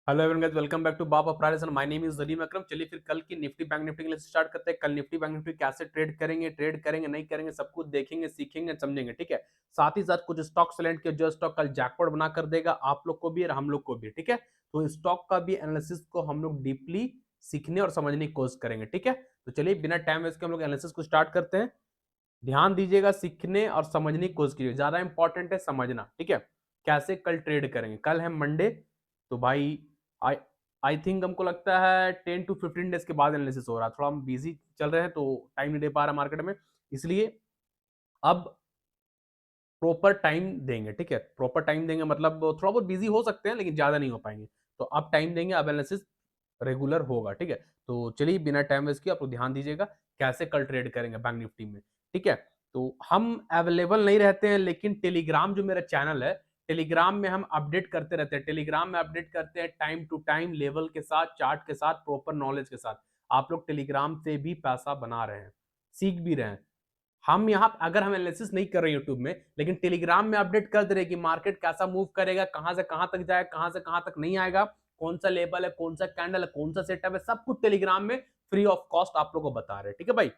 Hello everyone guys, welcome back to Baba price and my name is Jaleem Akram. चलिए फिर कल की निफ्टी बैंक निफ्टी के लिए स्टार्ट करते हैं। कल निफ्टी बैंक निफ्टी कैसे ट्रेड करेंगे नहीं करेंगे सब कुछ देखेंगे, सीखेंगे, समझेंगे। ठीक है, साथ ही साथ कुछ स्टॉक सेलेक्ट किया जो स्टॉक कल जैकपॉट बना कर देगा आप लोग को भी और हम लोग को भी। ठीक है, तो स्टॉक का भी एनालिसिस को हम लोग डीपली सीखने और समझने की कोशिश करेंगे। ठीक है, तो चलिए बिना टाइम वेस्ट के हम लोग एनालिसिस को स्टार्ट करते हैं। ध्यान दीजिएगा, सीखने और समझने की कोशिश कीजिए, ज्यादा इंपॉर्टेंट है समझना। ठीक है, कैसे कल ट्रेड करेंगे। कल है मंडे, तो भाई आई आई थिंक हमको लगता है 10 to 15 डेज के बाद एनालिसिस हो रहा है। थोड़ा हम बिजी चल रहे हैं तो टाइम नहीं दे पा रहा मार्केट में, इसलिए अब प्रॉपर टाइम देंगे। ठीक है, प्रॉपर टाइम देंगे मतलब थोड़ा बहुत बिजी हो सकते हैं लेकिन ज्यादा नहीं हो पाएंगे। तो अब टाइम देंगे, अब एनालिसिस रेगुलर होगा। ठीक है, तो चलिए बिना टाइम वेस्ट किए आप लोग ध्यान दीजिएगा कैसे कल ट्रेड करेंगे बैंक निफ्टी में। ठीक है, तो हम अवेलेबल नहीं रहते हैं लेकिन टेलीग्राम जो मेरा चैनल है, टेलीग्राम में हम अपडेट करते रहते हैं। टेलीग्राम में अपडेट करते हैं टाइम टू टाइम, लेवल के साथ, चार्ट के साथ, प्रॉपर नॉलेज के साथ। आप लोग टेलीग्राम से भी पैसा बना रहे हैं, सीख भी रहे हैं। हम यहाँ अगर हम एनालिसिस नहीं कर रहे यूट्यूब में लेकिन टेलीग्राम में अपडेट कर दे रहे कि मार्केट कैसा मूव करेगा, कहां से कहां तक जाएगा, कहां से कहां तक नहीं आएगा, कौन सा लेवल है, कौन सा कैंडल है, कौन सा सेटअप है, सब कुछ टेलीग्राम में फ्री ऑफ कॉस्ट आप लोगों को बता रहे हैं। ठीक है भाई,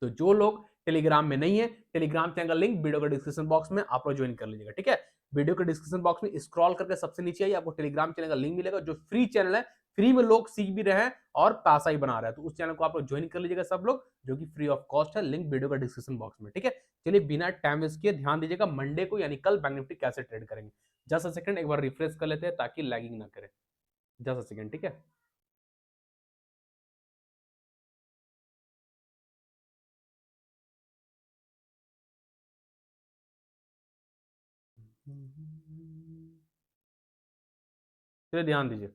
तो जो लोग टेलीग्राम में नहीं है, टेलीग्राम चैनल का लिंक वीडियो के डिस्क्रिप्शन बॉक्स में आप लोग ज्वाइन कर लीजिएगा। ठीक है, वीडियो के डिस्क्रिप्शन बॉक्स में स्क्रॉल करके सबसे नीचे आइए, आपको टेलीग्राम चैनल का लिंक मिलेगा जो फ्री चैनल है। फ्री में लोग सीख भी रहे हैं और पैसा ही बना रहे हैं, तो उस चैनल को आप लोग ज्वाइन कर लीजिएगा सब लोग, जो कि फ्री ऑफ कॉस्ट है। लिंक वीडियो का डिस्क्रिप्शन बॉक्स में। ठीक है, चलिए बिना टाइम वेस्ट किए ध्यान दीजिएगा मंडे को यानी कल बैंक निफ्टी कैसे ट्रेड करेंगे। जस्ट अ सेकंड, एक बार रिफ्रेश कर लेते हैं ताकि लैगिंग ना करे। Just a second. ठीक है, चलिए ध्यान दीजिए।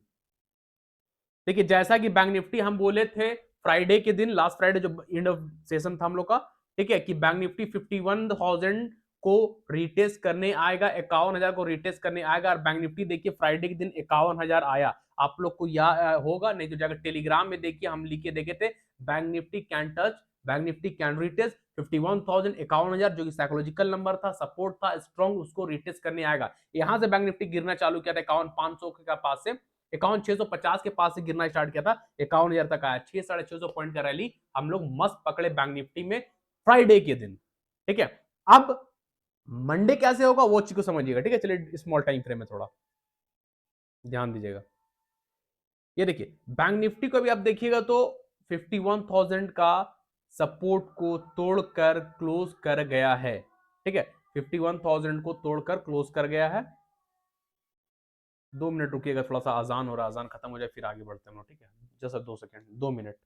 देखिए जैसा कि बैंक निफ्टी हम बोले थे फ्राइडे के दिन, लास्ट फ्राइडे जो एंड ऑफ सेशन था हम लोग का, ठीक है, कि बैंक निफ्टी 51,000 को रिटेस्ट करने आएगा, 51,000 को रिटेस्ट करने आएगा। और बैंक निफ्टी देखिए फ्राइडे के दिन 51,000 आया। आप लोग को याद होगा, नहीं तो जाकर टेलीग्राम में देखिए, हम लिख के देखे थे bank Nifty can touch, bank Nifty can retest 51,000, 51,000 जो कि साइकोलॉजिकल नंबर था, सपोर्ट था स्ट्रॉन्ग, उसको रिटेस्ट करने आएगा। यहां से बैंक निफ्टी गिरना चालू किया था 51,500 के पास से, 51,650 के पास से गिरना स्टार्ट किया था, 51,000 तक आया। 600-650 पॉइंट का रैली हम लोग मस्त पकड़े बैंक निफ्टी में फ्राइडे के दिन। ठीक है, अब मंडे कैसे होगा वो चीज को समझिएगा। ठीक है, चलिए स्मॉल टाइम फ्रेम में थोड़ा ध्यान दीजिएगा। ये देखिए बैंक निफ्टी को भी आप देखिएगा तो 51,000 का सपोर्ट को तोड़कर क्लोज कर गया है। ठीक है, 51,000 को तोड़कर क्लोज कर गया है। 2 मिनट रुकिएगा, थोड़ा सा अजान हो रहा है, अजान खत्म हो जाए फिर आगे बढ़ते हैं हम लोग। ठीक है, जैसा 2 सेकेंड, 2 मिनट।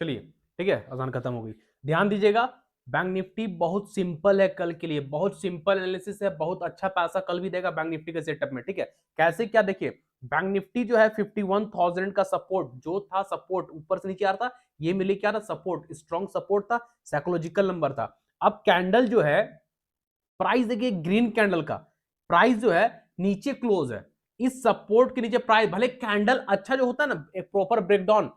चलिए ठीक है, अजान खत्म हो गई। ध्यान दीजिएगा, बैंक निफ्टी बहुत सिंपल है कल के लिए, बहुत सिंपल एनालिसिस है, बहुत अच्छा पैसा कल भी देगा बैंक निफ्टी के सेटअप में, ठीक है। कैसे क्या, देखिए बैंक निफ्टी जो है 51,000 का सपोर्ट जो था, सपोर्ट ऊपर से नीचे आ रहा था, ये मिले क्या था, सपोर्ट, स्ट्रॉन्ग सपोर्ट था, साइकोलॉजिकल नंबर था। अब कैंडल जो है, प्राइस देखिए ग्रीन कैंडल का प्राइस जो है नीचे क्लोज है, इस सपोर्ट के नीचे प्राइस, भले कैंडल अच्छा जो होता है ना, एक प्रॉपर ब्रेकडाउन,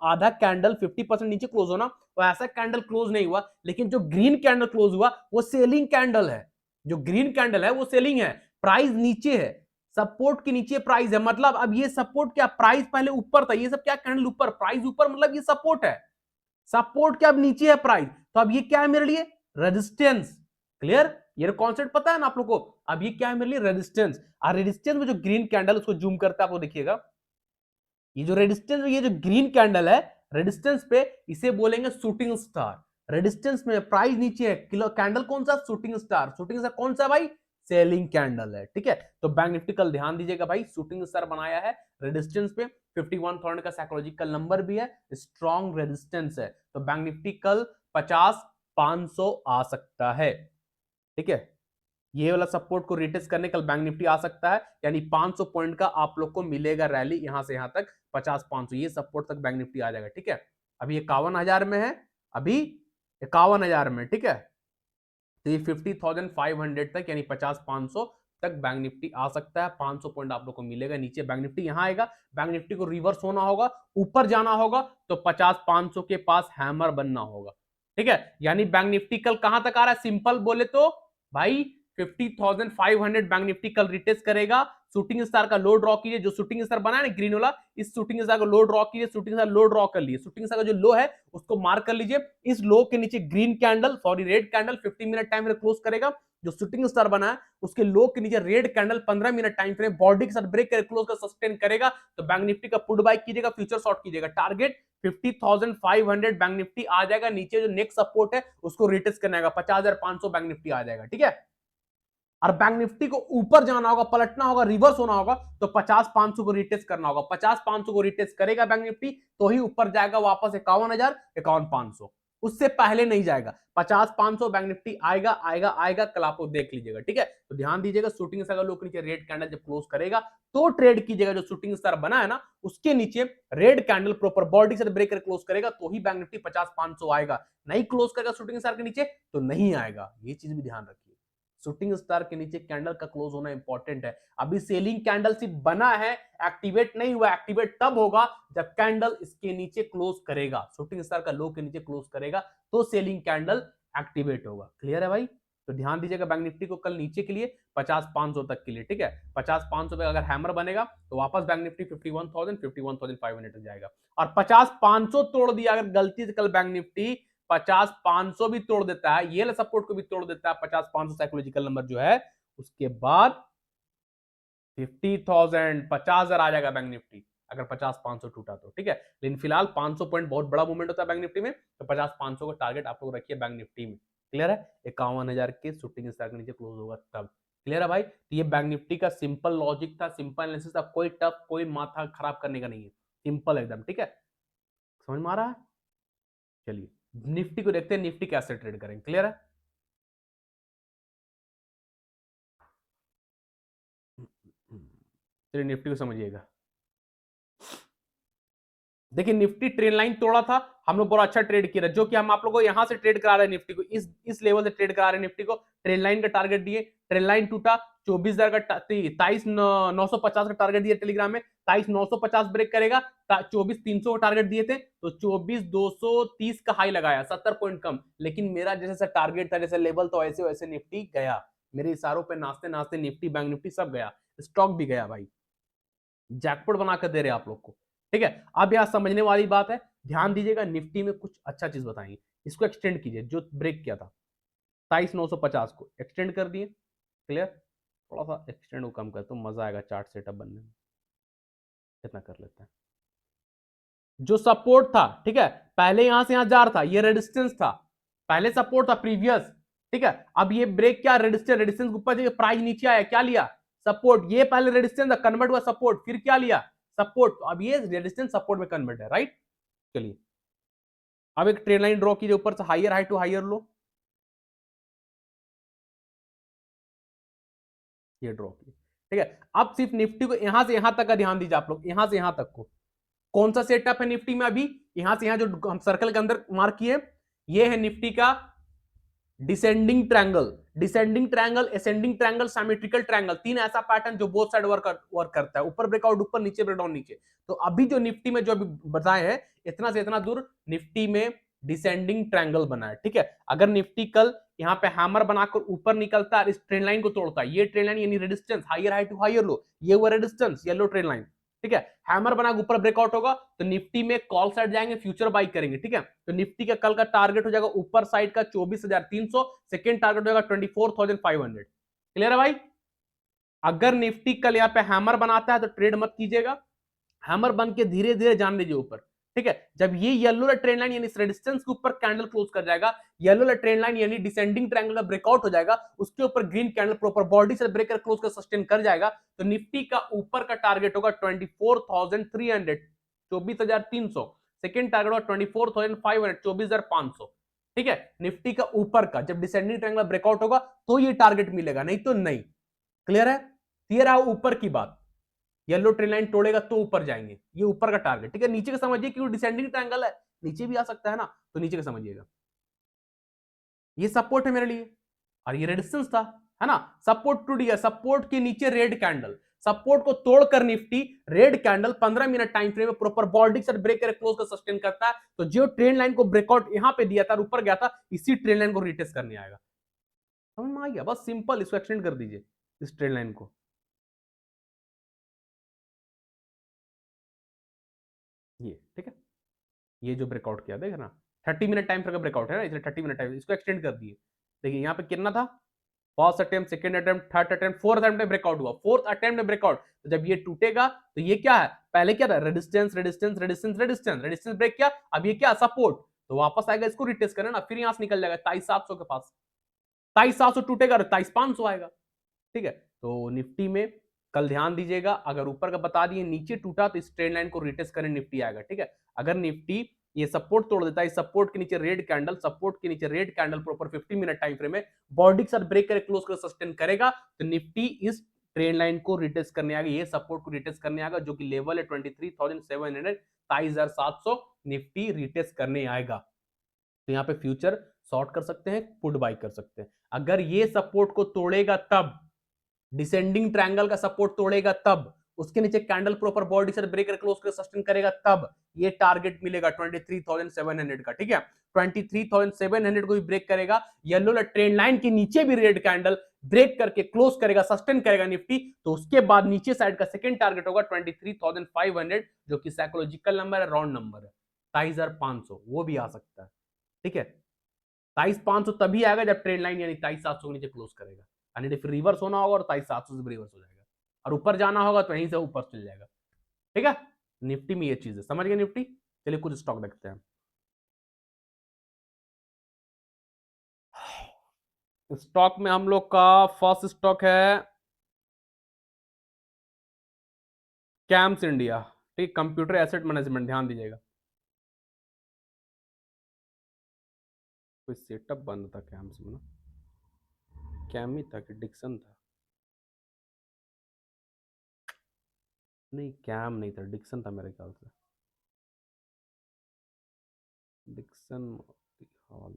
आधा कैंडल 50% नीचे क्लोज होना, तो ऐसा कैंडल क्लोज नहीं हुआ, लेकिन जो ग्रीन कैंडल क्लोज हुआ वो सेलिंग कैंडल है, जो ग्रीन कैंडल है वो सेलिंग है, प्राइस नीचे है, सपोर्ट के नीचे प्राइस है, मतलब अब ये सपोर्ट क्या, प्राइस पहले ऊपर था, ये सब क्या कैंडल ऊपर, प्राइस ऊपर, मतलब ये सपोर्ट है, सपोर्ट क्या अब नीचे है प्राइस, तो अब ये क्या है मेरे लिए, रेजिस्टेंस। क्लियर, ये कॉन्सेप्ट पता है ना आप लोग को, अब ये क्या है मेरे लिए, रेजिस्टेंस। और रेजिस्टेंस में जो ग्रीन कैंडल, उसको जूम करते आप वो देखिएगा, ये जो रेजिस्टेंस, ये जो ग्रीन कैंडल है रेजिस्टेंस पे, इसे बोलेंगे शूटिंग स्टार। रेजिस्टेंस में प्राइस नीचे है, किलो कैंडल कौन सा, शूटिंग स्टार। शूटिंग स्टार कौन सा भाई, सेलिंग कैंडल है, ठीक है। तो बैंक निफ्टी कल ध्यान दीजिएगा भाई, शूटिंग स्टार बनाया है रेजिस्टेंस पे, 51,000 का साइकोलॉजिकल नंबर भी है, स्ट्रॉन्ग रेजिस्टेंस है, तो बैंक निफ्टी कल 50,500 आ सकता है, ठीक है। ये वाला सपोर्ट को रिटेस्ट करने कल बैंक निफ्टी आ सकता है, यानी 500 पॉइंट का आप लोग को मिलेगा रैली, यहां से यहां तक 50-500, ये सपोर्ट तक बैंक निफ्टी आ जाएगा, ठीक है। अभी 51,000 में है, अभी 51,000 में, ठीक है। तो ये 50,500 तक, यानी 50-500 तक बैंक निफ्टी आ सकता है, 500 पॉइंट आप लोग को मिलेगा, नीचे बैंक निफ्टी यहां आएगा, बैंक निफ्टी को रिवर्स होना होगा, ऊपर जाना होगा, तो 50-500 के पास हैमर बनना होगा, ठीक है। यानी बैंक निफ्टी कल कहां तक आ रहा है, सिंपल बोले तो भाई 50,500 बैंक निफ्टी कल रिटेस्ट करेगा। शूटिंग स्टार का लो ड्रॉ कीजिए, जो शूटिंग स्टार बना है ना ग्रीन वाला, इस शूटिंग स्टार का लो ड्रॉ कीजिए, शूटिंग स्टार लो ड्रॉ कर लिए, शूटिंग स्टार का जो लो है उसको मार्क कर लीजिए, इस लो के नीचे green candle, sorry red candle 50 minute time frame close करेगा, जो शूटिंग स्टार बना है उसके लो के नीचे red candle 15 minute time frame body के साथ ब्रेक कर क्लोज कर सस्टेन करेगा, तो बैंक निफ्टी का पुट बाय कीजिएगा, फ्यूचर शॉर्ट कीजिएगा, टारगेट 50,500 बैंक निफ्टी आ जाएगा, नीचे जो नेक्स्ट सपोर्ट है उसको रिटेस्ट करना है, 50,500 बैंक निफ्टी आ जाएगा, ठीक है। और बैंक निफ्टी को ऊपर जाना होगा, पलटना होगा, रिवर्स होना होगा, तो 50-500 को रिटेस्ट करना होगा, 50-500 को रिटेस्ट करेगा बैंक निफ्टी, तो ही ऊपर जाएगा वापस 51,000, 51,500, उससे पहले नहीं जाएगा। 50-500 बैंक निफ्टी आएगा आएगा आएगा, कल आपको देख लीजिएगा, ठीक है। तो ध्यान दीजिएगा, शूटिंग स्टार लोग नीचे रेड कैंडल जब क्लोज करेगा तो ट्रेड कीजिएगा, जो शूटिंग स्टार बना है ना उसके नीचे रेड कैंडल प्रॉपर बॉडी से ब्रेक कर क्लोज करेगा, तो ही बैंक निफ्टी 50-500 आएगा, नहीं क्लोज करेगा शूटिंग स्टार के नीचे तो नहीं आएगा, ये चीज भी ध्यान रखिए। शूटिंग स्टार के नीचे कैंडल का क्लोज होना इंपॉर्टेंट है, अभी सेलिंग कैंडल सिर्फ बना है, एक्टिवेट नहीं हुआ, एक्टिवेट तब होगा जब कैंडल इसके नीचे क्लोज करेगा, शूटिंग स्टार का लो के नीचे क्लोज करेगा तो सेलिंग कैंडल एक्टिवेट होगा। क्लियर है भाई, तो ध्यान दीजिएगा बैंक निफ्टी को कल नीचे के लिए 50-500 तक के लिए, ठीक है। 50-500 पे अगर हैमर बनेगा तो वापस बैंक निफ्टी 51,000 51,500 तक जाएगा, और 50-500 तोड़ दिया अगर गलती से कल बैंक निफ्टी 50-500 भी तोड़ देता है, ये सपोर्ट को भी तोड़ देता है, 50-500 साइकोलॉजिकल नंबर जो है, उसके बाद 50,000 50,000 आ जाएगा बैंक निफ्टी, अगर 50-500 टूटा तो, ठीक है। लेकिन फिलहाल 500 पॉइंट बहुत बड़ा मूवमेंट होता है बैंक निफ्टी में, तो 50-500 का टारगेट आप लोग रखिए बैंक निफ्टी में। क्लियर है, 51,000 के शूटिंग स्टार के नीचे क्लोज होगा तब। क्लियर है भाई, तो ये बैंक निफ्टी का सिंपल लॉजिक था, सिंपल एनालिसिस था, कोई टफ, कोई माथा खराब करने का नहीं है, सिंपल एकदम, ठीक है। समझ में आ रहा है, चलिए निफ्टी को देखते हैं, निफ्टी कैसे ट्रेड करेंगे। क्लियर है, चलिए निफ्टी को समझिएगा। देखिए निफ्टी ट्रेन लाइन तोड़ा था, हम लोग बड़ा अच्छा ट्रेड किया, जो कि हम आप लोगों को यहां से ट्रेड करा रहे हैं, निफ्टी को इस लेवल से ट्रेड करा रहे हैं, निफ्टी को ट्रेन लाइन का टारगेट दिए, ट्रेन लाइन टूटा, 24,000 का 23,950 का टारगेट दिया टेलीग्राम में, 23,950 ब्रेक करेगा, 24,300 का टारगेट दिए थे, तो 24,230 का हाई लगाया, 70 पॉइंट कम, लेकिन मेरा जैसे टारगेट था, जैसे लेवल तो वैसे वैसे निफ्टी गया, मेरे इशारों पे नाचते नाचते निफ्टी बैंक निफ्टी सब गया, स्टॉक भी गया भाई, जैकपॉट बनाकर दे रहे हैं आप लोग को, ठीक है। अब यहां समझने वाली बात है, ध्यान दीजिएगा, निफ्टी में कुछ अच्छा चीज बताएंगे, इसको एक्सटेंड कीजिए, जो ब्रेक किया था 23,950 को एक्सटेंड कर दिए। क्लियर, थोड़ा सा एक्सटेंड को कम कर तो मजा आएगा चार्ट सेटअप बनने में, कितना कर लेते हैं। जो सपोर्ट था, ठीक है, पहले यहां से यहां जा रहा था, ये रेजिस्टेंस था, पहले सपोर्ट था प्रीवियस, ठीक है। अब ये ब्रेक क्या, रेजिस्टेंस, रेजिस्टेंस ऊपर प्राइस नीचे आया, क्या लिया, सपोर्ट, ये पहले रेजिस्टेंस था, कन्वर्ट हुआ सपोर्ट, फिर क्या लिया, सपोर्ट, तो अब ये रेजिस्टेंस सपोर्ट में कन्वर्ट है, राइट। चलिए अब एक ट्रेन लाइन ड्रॉ कीजिए, ऊपर से higher high to higher low, ये ड्रॉ किए, ठीक है। अब सिर्फ निफ्टी को यहां से यहां तक का ध्यान दीजिए आप लोग, यहां से यहां तक को कौन सा सेटअप है निफ्टी में अभी, यहां से यहां जो हम सर्कल के अंदर मार्क किए, ये है निफ्टी का descending triangle, descending triangle, ascending triangle, symmetrical triangle, तीन ऐसा पैटर्न जो बोथ साइड वर्क करता है, ऊपर ब्रेकआउट ऊपर, नीचे ब्रेकडाउन नीचे। तो अभी जो निफ्टी में जो अभी बताए हैं, इतना से इतना दूर निफ्टी में डिसेंडिंग ट्रायंगल बना है, ठीक है। अगर निफ्टी कल यहाँ पे हैमर बनाकर ऊपर निकलता है, इस ट्रेंड लाइन को तोड़ता है, ये ट्रेंड लाइन यानी resistance, higher high to higher low, ये वो रेजिस्टेंस, येलो ट्रेंड लाइन, ठीक है। हैमर बना ऊपर ब्रेकआउट होगा तो निफ्टी में कॉल साइड जाएंगे, फ्यूचर बाई करेंगे, ठीक है। तो निफ्टी का कल का टारगेट हो जाएगा ऊपर साइड का 24,300, सेकेंड टारगेट हो जाएगा 24,500। क्लियर है भाई। अगर निफ्टी कल यहाँ पे हैमर बनाता है तो ट्रेड मत कीजिएगा, हैमर बन के धीरे धीरे जान लीजिए ऊपर, ठीक है। जब ये येलो ट्रेंड लाइन यानी रेजिस्टेंस के ऊपर कैंडल क्लोज कर जाएगा, येलो ट्रेंड लाइन यानी डिसेंडिंग ट्रायंगल का ब्रेकआउट हो जाएगा, उसके ऊपर ग्रीन कैंडल प्रॉपर बॉडी से ब्रेकर क्लोज कर सस्टेन कर जाएगा, तो निफ्टी का ऊपर का टारगेट होगा 24,300, 24,300, सेकेंड टारगेट होगा 24,500, 24,500, ठीक है। निफ्टी का ऊपर का जब डिसेंडिंग ट्रायंगल ब्रेकआउट होगा तो ये टारगेट मिलेगा, नहीं तो नहीं। क्लियर है। क्लियर है ऊपर की बात, येलो ट्रेन लाइन तोड़ेगा तो ऊपर जाएंगे, ये ऊपर का टारगेट, ठीक है। नीचे का समझिए क्यों डिसेंडिंग ट्रायंगल है, नीचे भी आ सकता है ना, तो नीचे का समझिएगा, ये सपोर्ट है मेरे लिए और ये रेजिस्टेंस था, है ना। सपोर्ट टूट गया, सपोर्ट के नीचे रेड कैंडल, सपोर्ट को तोड़कर Nifty red candle 15 minute time frame में प्रॉपर बॉडी से ब्रेक कर क्लोज कर सस्टेन करता है, तो जो ट्रेंड लाइन को ब्रेकआउट यहां पे दिया था और ऊपर गया था, इसी ट्रेंड लाइन को रिटेस्ट करने आएगा। समझ में आ गया, बस सिंपल, इसको एक्सटेंड कर दीजिए इस ट्रेंड लाइन को, ये ठीक है। ये जो ब्रेकआउट किया देख ना, 30 मिनट टाइम फ्रेम का ब्रेकआउट है ना, इसलिए 30 मिनट टाइम, इसको एक्सटेंड कर दिए। देखिए यहाँ पे कितना था, first attempt, second attempt, third attempt, fourth attempt में ब्रेकआउट हुआ, फोर्थ अटेम्प्ट में ब्रेकआउट, तो जब ये टूटेगा तो ये क्या है, पहले क्या था, resistance resistance resistance resistance, resistance break किया, अब ये क्या, सपोर्ट, तो वापस आएगा, इसको रिटेस्ट करें ना, फिर यहां से निकल जाएगा 23,700 के पास, 23,700 टूटेगा तो 23,500 आएगा, ठीक है। तो निफ्टी में कल ध्यान दीजिएगा, अगर ऊपर का बता दिए नीचे टूटा तो इस ट्रेंड लाइन को रिटेस्ट करें, निफ्टी आएगा, ठीक है। अगर निफ्टी ये सपोर्ट तोड़ देता है, सपोर्ट के नीचे रेड कैंडल, सपोर्ट के नीचे red candle proper 50 minute time frame में बॉडी के साथ ब्रेक करे क्लोज कर सस्टेन करेगा, तो निफ्टी इस ट्रेंड लाइन को रिटेस्ट करने आएगा, ये सपोर्ट को रिटेस्ट करने आएगा, जो कि लेवल है 23,700, 23,700 निफ्टी रिटेस्ट करने आएगा। तो यहाँ पे फ्यूचर शॉर्ट कर सकते हैं, पुट बाई कर सकते हैं। अगर ये सपोर्ट को तोड़ेगा तब, डिसेंडिंग ट्रायंगल का सपोर्ट तोड़ेगा तब, उसके नीचे कैंडल प्रॉपर बॉडी से ब्रेकर क्लोज कर सस्टेन करेगा तब, ये टारगेट मिलेगा 23,700 का, ठीक है। 23,700 को भी ब्रेक करेगा, येलो ट्रेंड लाइन के नीचे भी रेड कैंडल ब्रेक करके क्लोज करेगा, सस्टेन करेगा निफ्टी, तो उसके बाद नीचे साइड का सेकंड टारगेट होगा 23,500, जो कि साइकोलॉजिकल नंबर है, राउंड नंबर है, 23,500 वो भी आ सकता है, ठीक है। 23,500 तभी आएगा जब ट्रेंड लाइन यानी 23,700 के नीचे क्लोज करेगा, यानी फिर रिवर्स होना होगा और 23,700 से रिवर्स हो जाएगा, और ऊपर जाना होगा तो यहीं से ऊपर चल जाएगा, ठीक है। निफ्टी में ये चीज है, समझ गए निफ्टी। चलिए कुछ स्टॉक देखते हैं। स्टॉक में हम लोग का फर्स्ट स्टॉक है कैम्स इंडिया, ठीक, कंप्यूटर एसेट मैनेजमेंट, ध्यान दीजिएगा। कोई सेटअप बंद था कैम्स में ना, कैम ही था कि डिक्सन था, नहीं कैम नहीं था, डिक्सन था मेरे ख्याल से, डिक्सन हॉल,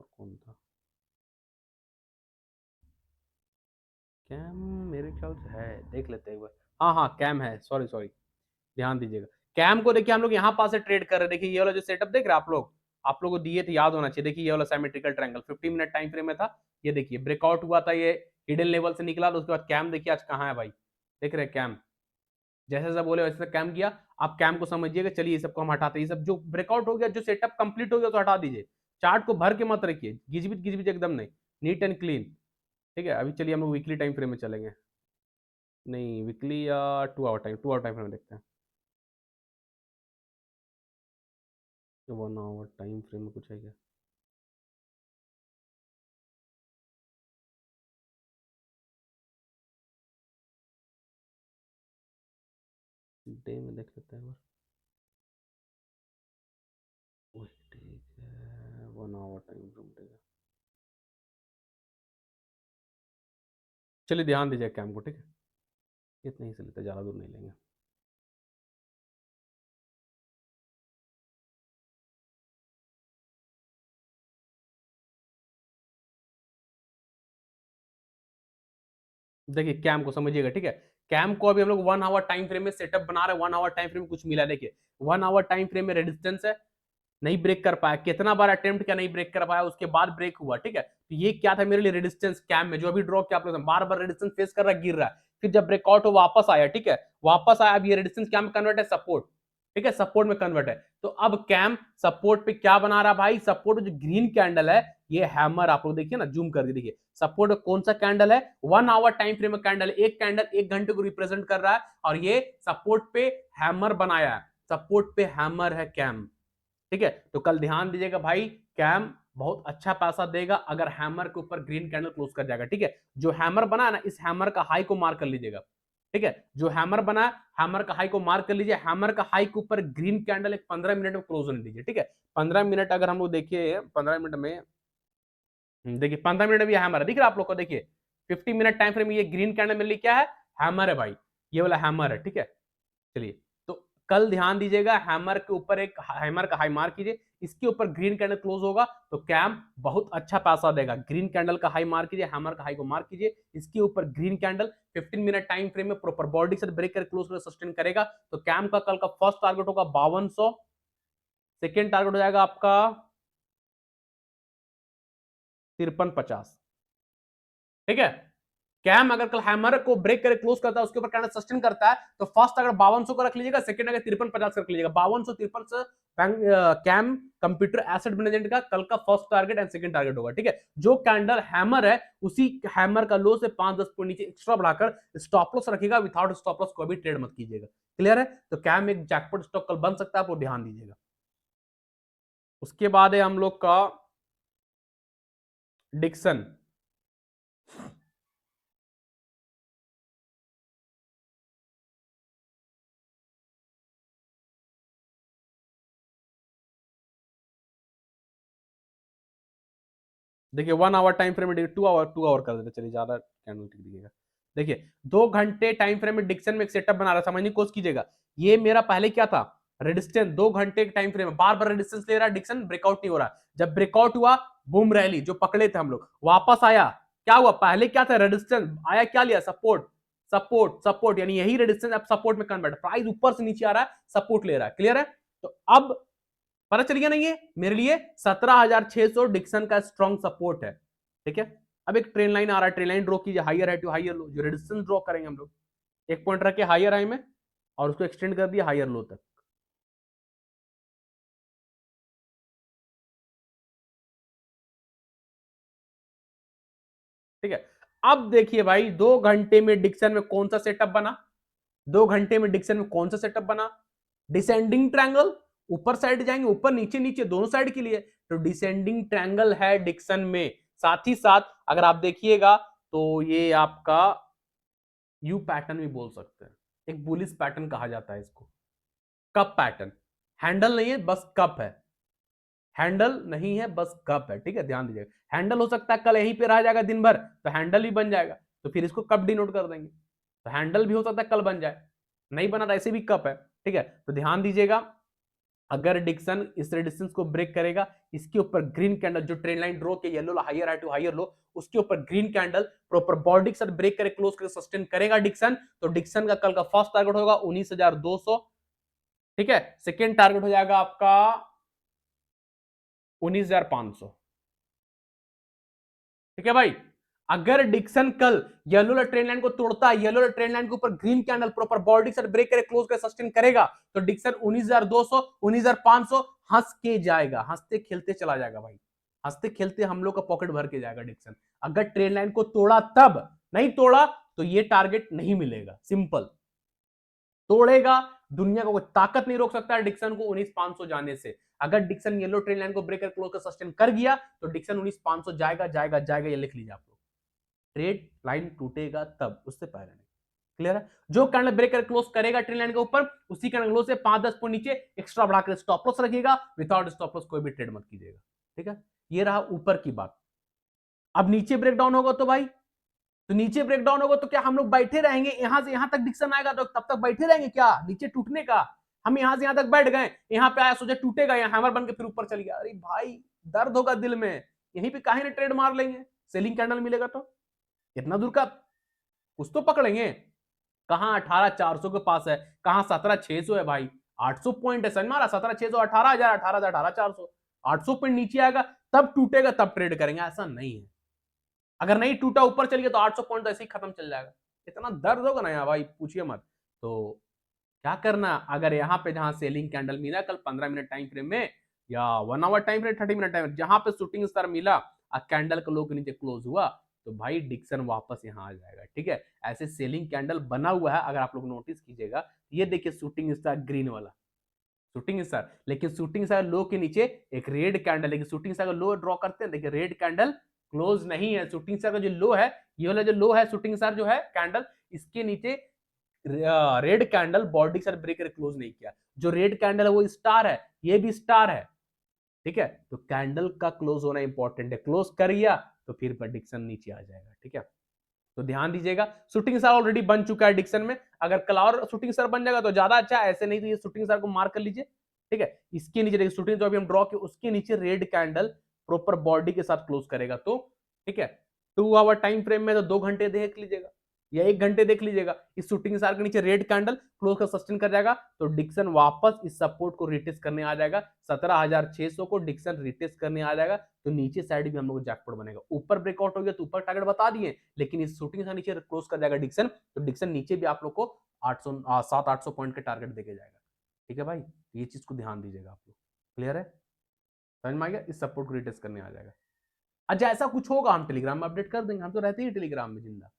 कौन था, कैम मेरे ख्याल से है, देख लेते हैं एक बार। हाँ हाँ कैम है, सॉरी सॉरी, ध्यान दीजिएगा। कैम को देखिए हम लोग यहाँ पास से ट्रेड कर रहे हैं, देखिए ये वाला जो सेटअप देख रहे हैं आप लोगों को दिए थे, याद होना चाहिए, देखिए ये वाला symmetrical triangle 50 minute time frame में था, ये देखिए ब्रेकआउट हुआ था, ये हिडन लेवल से निकला, तो उसके बाद कैम देखिए आज कहाँ है भाई, देख रहे हैं कैम, जैसे जैसा बोले वैसे कैम किया। आप कैम को समझिएगा, चलिए ये सबको हम हटाते हैं, ये सब जो ब्रेकआउट हो गया, जो सेटअप कंप्लीट हो गया तो हटा दीजिए, चार्ट को भर के मत रखिए, गिजबिज गिजबिज एकदम नहीं, नीट एंड क्लीन, ठीक है। अभी चलिए हम लोग वीकली टाइम फ्रेम में चलेंगे, नहीं वीकली या 2 hour time, 2 hour time frame में देखते हैं, 1 आवर टाइम फ्रेम में कुछ है क्या, डे में देख लेते हैं, वही ठीक है, 1 आवर टाइम फ्रेम, ठीक है। चलिए ध्यान दीजिए कैम को, ठीक है, इतना ही से लेते, ज्यादा दूर नहीं लेंगे। देखिए कैम को समझिएगा, ठीक है। कैम को अभी हम लोग 1 आवर टाइम फ्रेम में सेटअप बना रहे हैं। 1 आवर टाइम फ्रेम में कुछ मिला, देखिए 1 आवर टाइम फ्रेम में रेजिस्टेंस है, नहीं ब्रेक कर पाया, कितना बार अटेम्प्ट किया नहीं ब्रेक कर पाया, उसके बाद ब्रेक हुआ, ठीक है। तो ये क्या था मेरे लिए रेजिस्टेंस कैम में, जो अभी ड्रॉ किया आप लोग, बार बार रेजिस्टेंस फेस कर रहा है, गिर रहा है, फिर जब ब्रेकआउट हो वापस आया, ठीक है, वापस आया, अब ये रेजिस्टेंस क्या में कन्वर्ट है, सपोर्ट, ठीक है, सपोर्ट में कन्वर्ट है। तो अब कैम सपोर्ट पे क्या बना रहा भाई, सपोर्ट जो ग्रीन कैंडल है, ये हैमर, आप लोग देखिए ना, जूम करके देखिए, सपोर्ट कौन सा कैंडल है, 1 आवर टाइम फ्रेम में कैंडल, एक कैंडल 1 घंटे को रिप्रेजेंट कर रहा है, और ये सपोर्ट पे हैमर बनाया है, सपोर्ट पे हैमर है कैम, ठीक है। तो कल ध्यान दीजिएगा भाई, कैम बहुत अच्छा पैसा देगा अगर हैमर के ऊपर ग्रीन कैंडल क्लोज कर जाएगा, ठीक है। जो हैमर बना ना, इस हैमर का हाई को मार्क कर लीजिएगा, ठीक है, जो हैमर बना, हैमर का हाई को मार्क कर लीजिए, हैमर का हाई के ऊपर ग्रीन कैंडल एक 15 मिनट में क्लोज होने दीजिए, ठीक है। 15 मिनट अगर हम लोग देखिए, 15 मिनट में, देखिए 15 मिनट में हैमर है, दिख रहा है आप लोग को, देखिए 50 मिनट टाइम फ्रेम में ये ग्रीन कैंडल मेरे लिए क्या है, हैमर है भाई, ये वाला हैमर है, ठीक है। चलिए, तो कल ध्यान दीजिएगा, हैमर के ऊपर एक हैमर का हाई मार्क कीजिए, इसके ऊपर ग्रीन कैंडल क्लोज होगा तो कैम बहुत अच्छा पैसा देगा। ग्रीन कैंडल का हाई मार्क कीजिए, हैमर का हाई को मार्क कीजिए, इसके ऊपर green candle 15 minute time frame में प्रॉपर बॉडी से ब्रेक कर क्लोज कर सस्टेन करेगा, तो कैम का कल का फर्स्ट टारगेट होगा 5200, सेकेंड टारगेट हो जाएगा आपका 5350, ठीक है। कैम अगर कल हैमर को ब्रेक करे क्लोज करता है, उसके ऊपर कैंडल सस्टेन करता है, तो फर्स्ट अगर 5200 को रख लीजिएगा, सेकंड अगर 5350 रख लीजिएगा, 5253 से कैम कंप्यूटर एसेट मैनेजमेंट का कल का first target and second target होगा, ठीक है। जो कैंडल हैमर है, उसी हैमर का लो से 5-10 पॉइंट नीचे एक्स्ट्रा बढ़ाकर स्टॉप लॉस रखिएगा, विदाउट स्टॉप लॉस को भी ट्रेड मत कीजिएगा, क्लियर है। तो कैम एक जैकपॉट स्टॉक कल बन सकता है, आप वो ध्यान दीजिएगा। उसके बाद है हम लोग का डिक्सन। देखिए 1 आवर टाइम फ्रेम में, 2 आवर कर देते, चलिए ज्यादा कैंडल टिक दिखेगा। देखिए 2 घंटे टाइम फ्रेम में डिक्सन में एक सेटअप बना रहा, समझने की कोशिश कीजिएगा। ये मेरा पहले क्या था, रेजिस्टेंस, 2 घंटे के टाइम फ्रेम में बार बार रेजिस्टेंस ले रहा है, डिक्सन ब्रेकआउट नहीं हो रहा। जब ब्रेकआउट हुआ, बूम रैली जो पकड़े थे हम लोग, वापस आया, क्या हुआ, पहले क्या था, रेजिस्टेंस आया, क्या लिया, सपोर्ट, सपोर्ट सपोर्ट, यानी यही रेजिस्टेंस अब सपोर्ट में कन्वर्ट, प्राइस ऊपर से नीचे आ रहा है, सपोर्ट ले रहा है, क्लियर है। तो अब पता चल गया नहीं, ये मेरे लिए 17,600 डिक्सन का स्ट्रॉन्ग सपोर्ट है, ठीक है। अब एक ट्रेन लाइन आ रहा है, ट्रेन लाइन ड्रॉ कीजिए, हायर है टू हायर लो, जो रेजिस्टेंस ड्रॉ करेंगे हम लोग, एक पॉइंट रखे हायर हाई में, और उसको एक्सटेंड कर दिया हायर लो तक, ठीक है। अब देखिए भाई, 2 घंटे में डिक्सन में कौन सा सेटअप बना, 2 घंटे में डिक्सन में कौन सा सेटअप बना, डिसेंडिंग ट्रायंगल, ऊपर साइड जाएंगे, ऊपर नीचे नीचे दोनों साइड के लिए, तो डिसेंडिंग ट्रायंगल है डिक्सन में। साथ ही साथ अगर आप देखिएगा, तो ये आपका यू पैटर्न भी बोल सकते हैं, एक बुलिश पैटर्न कहा जाता है इसको, कप पैटर्न, हैंडल नहीं है बस कप है, हैंडल नहीं है बस कप है, ठीक है, ध्यान दीजिएगा। हैंडल हो सकता है कल यहीं पे रह जाएगा दिन भर, तो हैंडल भी बन जाएगा, तो फिर इसको कप डिनोट कर देंगे, तो हैंडल भी हो सकता है कल बन जाए, नहीं बना तो ऐसे भी कप है, ठीक है। तो ध्यान दीजिएगा, अगर डिक्सन इस रेजिस्टेंस को ब्रेक करेगा, इसके ऊपर ग्रीन कैंडल जो ट्रेन लाइन ड्रॉ के yellow higher high to higher low, उसके ऊपर ग्रीन कैंडल प्रॉपर बॉडी के साथ ब्रेक करे, क्लोज करे, सस्टेन करेगा डिक्सन, तो डिक्सन का कल का फर्स्ट टारगेट होगा 19,200, ठीक है। सेकेंड टारगेट हो जाएगा आपका 19,500, ठीक है भाई। अगर डिक्सन कल येलो ट्रेन लाइन को तोड़ता है, येलो ट्रेन लाइन के ऊपर ग्रीन कैंडल प्रॉपर बॉडी से ब्रेक करे, क्लोज करे, सस्टेन करेगा, तो डिक्सन 19,200 19,500 हंस के जाएगा, हंसते खेलते चला जाएगा भाई, हंसते खेलते हम लोग का पॉकेट भर के जाएगा डिक्सन। अगर ट्रेन लाइन को तोड़ा तब, नहीं तोड़ा तो ये टारगेट नहीं मिलेगा, सिंपल। तोड़ेगा, दुनिया को कोई ताकत नहीं रोक सकता है डिक्सन को 19,500 जाने से। अगर डिक्सन येलो ट्रेन लाइन को ब्रेकर क्लोज कर सस्टेन कर गया, तो डिक्सन 19,500 जाएगा जाएगा जाएगा, ये लिख लीजिए आप लोग, ट्रेड लाइन टूटेगा तब, उससे पहले नहीं, क्लियर है। जो कैंडल ब्रेकर क्लोज करेगा ट्रेन लाइन के ऊपर, उसी कैंडल क्लोज से 5-10 पॉइंट नीचे एक्स्ट्रा बढ़ाकर स्टॉप लॉस रखिएगा, विदाउट स्टॉप लॉस कोई भी ट्रेड मत कीजिएगा, ठीक है। ये रहा ऊपर की बात। अब नीचे ब्रेक डाउन होगा तो भाई तो नीचे ब्रेक डाउन होगा तो क्या हम लोग बैठे रहेंगे, यहां से यहां तक डिक्शन आएगा तो तब तक बैठे रहेंगे क्या नीचे टूटने का? हम यहां से यहां तक बैठ गए, यहां पे आया सोचा टूटेगा, यहाँ हैमर बन के फिर ऊपर चल गया, अरे भाई दर्द होगा दिल में। यहीं पे काहे ना ट्रेड मार लेंगे, सेलिंग कैंडल मिलेगा तो इतना दूर का कुछ तो पकड़ेंगे। कहां 18,400 के पास है, कहां 17,600 है भाई, 800 पॉइंट है, समझ मारा 17,600, 18,000, 18,000, 18,400, 800 पॉइंट नीचे आएगा तब टूटेगा तब ट्रेड करेंगे, ऐसा नहीं है। अगर नहीं टूटा ऊपर चल गया तो 800 पॉइंट तो ऐसे ही खत्म चल जाएगा। इतना दर्द होगा ना यार भाई पूछिए मत। तो क्या करना, अगर यहाँ पे जहां सेलिंग कैंडल मिला कल 15 मिनट टाइम फ्रेम में या 1 hour time frame 30 minute time, जहां पे शूटिंग स्टार मिला और कैंडल का लो के नीचे क्लोज हुआ तो भाई डिक्सन वापस यहाँ आ जाएगा, ठीक है। ऐसे सेलिंग कैंडल बना हुआ है, अगर आप लोग नोटिस कीजिएगा, ये देखिए शूटिंग स्टार ग्रीन वाला शूटिंग स्टार, लेकिन शूटिंग स्टार लो के नीचे एक रेड कैंडल, लेकिन शूटिंग स्टार का लो ड्रॉ करते हैं, देखिए रेड कैंडल क्लोज नहीं है। शूटिंग स्टार का जो लो है, ये वाला जो लो है शूटिंग स्टार जो है कैंडल, इसके नीचे रेड कैंडल बॉडी के साथ ब्रेक क्लोज नहीं किया। जो रेड कैंडल है वो स्टार है, ये भी स्टार है, ठीक है। तो कैंडल का क्लोज होना इंपॉर्टेंट है, क्लोज कर गया तो फिर प्रेडिक्शन नीचे आ जाएगा, ठीक है। तो ध्यान दीजिएगा, शूटिंग स्टार ऑलरेडी बन चुका है डिक्शन में, अगर कल और शूटिंग स्टार बन जाएगा तो ज्यादा अच्छा है, ऐसे नहीं तो ये शूटिंग स्टार को मार्क कर लीजिए, ठीक है। इसके नीचे देखिए शूटिंग जो अभी हम ड्रॉ किए उसके नीचे रेड कैंडल प्रॉपर बॉडी के साथ क्लोज करेगा तो ठीक है। 2 आवर टाइम फ्रेम में तो 2 घंटे देख लीजिएगा या 1 घंटे देख लीजिएगा, इस शूटिंग स्टार के नीचे रेड कैंडल क्लोज का सस्टेन कर जाएगा तो डिक्सन वापस इस सपोर्ट को रिटेस्ट करने आ जाएगा, 17,600 को डिक्सन रिटेस्ट करने आ जाएगा। तो नीचे साइड भी हम लोग जैकपॉट बनेगा, ऊपर ब्रेकआउट हो गया तो ऊपर टारगेट बता दिए, लेकिन इस शूटिंग से नीचे क्लोज कर जाएगा डिक्सन, तो डिक्सन नीचे भी आप लोग को 700-800 पॉइंट के टारगेट देके जाएगा, ठीक है भाई। ये चीज को ध्यान दीजिएगा आप लोग, क्लियर है, समझ में आ गया। इस सपोर्ट को रिटेस्ट करने आ जाएगा। अच्छा ऐसा कुछ होगा हम टेलीग्राम में अपडेट कर देंगे, हम तो रहते ही टेलीग्राम में जिंदा,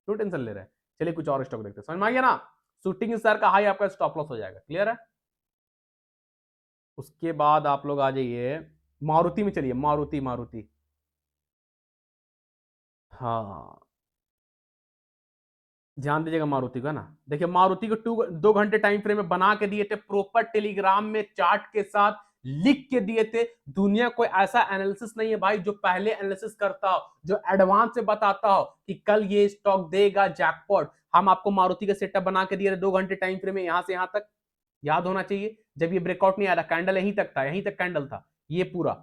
क्यों टेंशन ले रहे हैं। चलिए कुछ और स्टॉक देखते हैं, समझ में आ गया ना। शूटिंग स्टार का हाई आपका स्टॉप लॉस हो जाएगा, क्लियर है। उसके बाद आप लोग आ जाइए मारुति में, चलिए मारुति मारुति, हाँ ध्यान दीजिएगा मारुति का ना। देखिए मारुति को 2 घंटे टाइम फ्रेम में बना के दिए थे, प्रॉपर टेलीग्राम में चार्ट के साथ लिख के दिए थे। दुनिया कोई ऐसा एनालिसिस नहीं है भाई जो पहले एनालिसिस करता हो, जो एडवांस से बताता हो कि कल ये स्टॉक देगा जैकपॉट। हम आपको मारुति का सेटअप बना के दिए थे 2 घंटे टाइम फ्रेम में, यहां से यहां तक याद होना चाहिए। जब ये ब्रेकआउट नहीं आ रहा, कैंडल यहीं तक था, यहीं तक कैंडल था ये पूरा,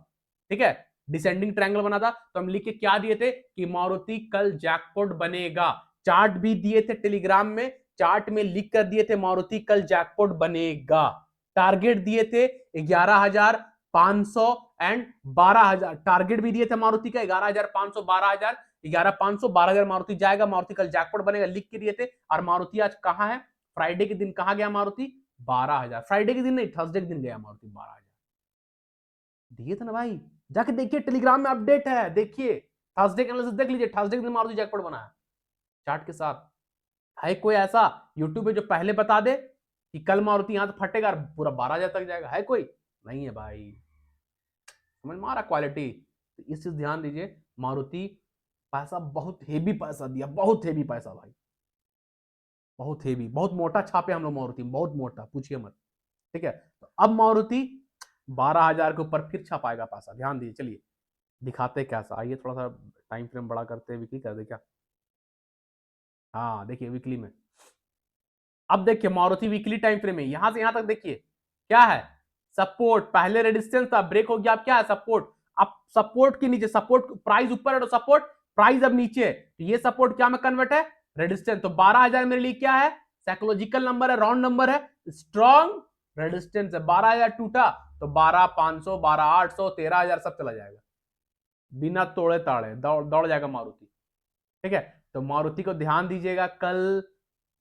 ठीक है। डिसेंडिंग ट्रायंगल बना था तो हम लिख के क्या दिए थे कि मारुति कल जैकपॉट बनेगा। चार्ट भी दिए थे टेलीग्राम में, चार्ट में लिख कर दिए थे मारुति कल जैकपॉट बनेगा। टारगेट दिए थे 11,500 एंड 12,000, टारगेट भी दिए थे मारुति का 11,500, 12,000, 11,500, 12,000 मारुति जाएगा, मारुति कल जैकपॉट बनेगा लिख के दिए थे। और मारुति आज कहां है, फ्राइडे के दिन कहां गया मारुति, 12,000, फ्राइडे के दिन नहीं थर्सडे के दिन गया मारुति 12,000, दिए थे ना भाई। जाके देखिए टेलीग्राम में अपडेट है, देखिए थर्सडे के एनालिसिस देख लीजिए, थर्सडे के दिन मारुति जैकपॉट बना है चार्ट के साथ। है कोई ऐसा यूट्यूब पे जो पहले बता दे कि कल मारुति यहां से फटेगा और पूरा 12,000 तक जाएगा, है कोई, नहीं है भाई, समझ में आ रहा क्वालिटी। तो इस चीज ध्यान दीजिए, मारुति पैसा बहुत हेवी पैसा दिया, बहुत हेवी पैसा भाई, बहुत हेवी, बहुत मोटा छापे हम लोग मारुति, बहुत मोटा, पूछिए मत, ठीक है। तो अब मारुति 12,000 के ऊपर फिर छपाएगा पैसा, ध्यान दीजिए। चलिए दिखाते कैसा, आइए थोड़ा सा टाइम फ्रेम बड़ा करते, वीकली कर दे क्या, हाँ देखिए वीकली में। अब देखिए मारुति वीकली टाइम फ्रेम में यहां से यहां तक देखिए क्या है, सपोर्ट, पहले रेजिस्टेंस था, ब्रेक हो गया, अब क्या है सपोर्ट। अब सपोर्ट के नीचे, सपोर्ट प्राइस ऊपर है तो सपोर्ट, प्राइस अब नीचे है, तो ये सपोर्ट क्या में कन्वर्ट है, रेजिस्टेंस। तो 12,000 मेरे लिए क्या है, साइकोलॉजिकल नंबर है, राउंड नंबर है, स्ट्रॉन्ग रेजिस्टेंस है। 12,000 टूटा तो 12,500, 12,800, 13,000 सब चला जाएगा बिना तोड़े ताड़े, दौड़ जाएगा मारुति, ठीक है। तो मारुति को ध्यान दीजिएगा कल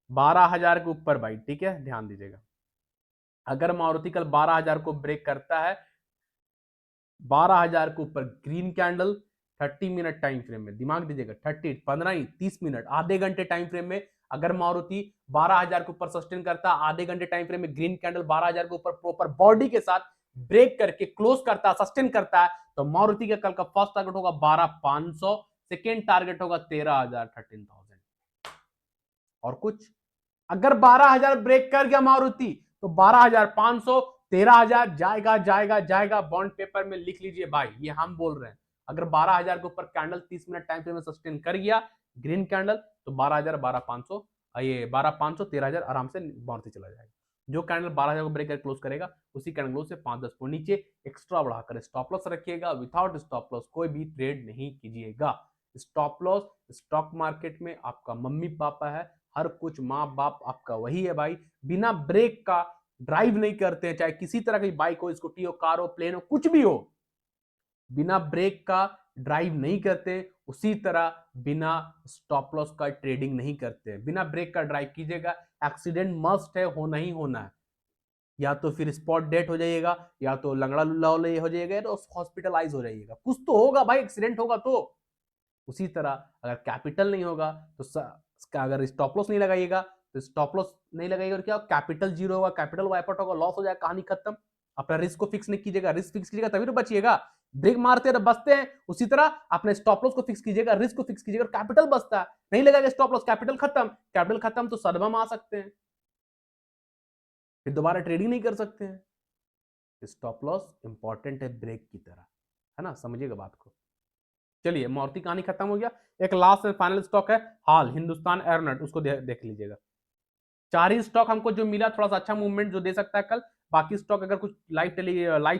12,000 के ऊपर भाई, ठीक है, ध्यान दीजिएगा। अगर मारुति कल 12,000 को ब्रेक करता है, 12,000 के ऊपर green candle 30 minute time frame में, दिमाग दीजिएगा 30, 15, 30 मिनट, आधे घंटे टाइम फ्रेम में अगर मारुति 12,000 के ऊपर सस्टेन करता है, आधे घंटे टाइम फ्रेम में ग्रीन कैंडल 12,000 के ऊपर प्रॉपर बॉडी के साथ ब्रेक करके क्लोज करता है, सस्टेन करता है, तो मारुति का कल का फर्स्ट टारगेट होगा 12,500, सेकेंड टारगेट होगा 13,000, 13,000। और कुछ, अगर 12,000 ब्रेक कर गया मारुति तो 12,500, 13,000 जाएगा जाएगा जाएगा, बॉन्ड पेपर में लिख लीजिए भाई, ये हम बोल रहे हैं। अगर 12,000 के ऊपर कैंडल 30 मिनट टाइम फ्रेम में सस्टेन कर गया, ग्रीन कैंडल तो 12,000 12,500 ये 12,500 13,000 आराम से मारुति चला जाएगा। जो कैंडल 12,000 को ब्रेक कर क्लोज करेगा उसी कैंडल क्लोज से 5-10 पॉइंट नीचे एक्स्ट्रा बढ़ाकर स्टॉप लॉस रखिएगा। विदाउट स्टॉप लॉस कोई भी ट्रेड नहीं कीजिएगा। स्टॉप लॉस स्टॉक मार्केट में आपका मम्मी पापा है, हर कुछ माँ बाप आपका वही है भाई। बिना ब्रेक का ड्राइव नहीं करते हैं, चाहे किसी तरह की बाइक हो, स्कूटी हो, कार हो, प्लेन हो, कुछ भी हो, बिना ब्रेक का ड्राइव नहीं करते। उसी तरह बिना स्टॉप लॉस का ट्रेडिंग नहीं करते। बिना ब्रेक का ड्राइव कीजिएगा, एक्सीडेंट मस्ट है, होना ही होना है। या तो फिर स्पॉट डेथ हो जाइएगा, या तो लंगड़ा लुल्ला हो जाइएगा, या तो हॉस्पिटलाइज हो जाइएगा, कुछ तो होगा भाई, एक्सीडेंट होगा तो। उसी तरह अगर कैपिटल नहीं होगा तो अगर स्टॉप लॉस नहीं लगाइएगा तो स्टॉप लॉस नहीं लगाइएगा और क्या कैपिटल जीरो होगा, कैपिटल वाइप आउट होगा, लॉस हो जाएगा, कहानी खत्म। अपना रिस्क को फिक्स नहीं कीजिएगा, रिस्क फिक्स कीजिएगा तभी तो बचिएगा। ब्रेक मारते हैं बचते हैं, उसी तरह अपने स्टॉप लॉस को फिक्स कीजिएगा, रिस्क को फिक्स कीजिएगा, कैपिटल बचता है। नहीं लगाएगा स्टॉप लॉस, कैपिटल खत्म, कैपिटल खत्म तो सदमा में आ सकते हैं, फिर दोबारा ट्रेडिंग नहीं कर सकते हैं। स्टॉप लॉस इंपॉर्टेंट है ब्रेक की तरह, है ना, समझिएगा बात को। चलिए मारुति कहानी खत्म हो गया। एक लास्ट एंड फाइनल स्टॉक है हाल हिंदुस्तान एरोनॉट, उसको देख लीजिएगा। 4 ही स्टॉक हमको जो मिला, थोड़ा सा अच्छा मूवमेंट जो दे सकता है कल। बाकी स्टॉक अगर कुछ लाइव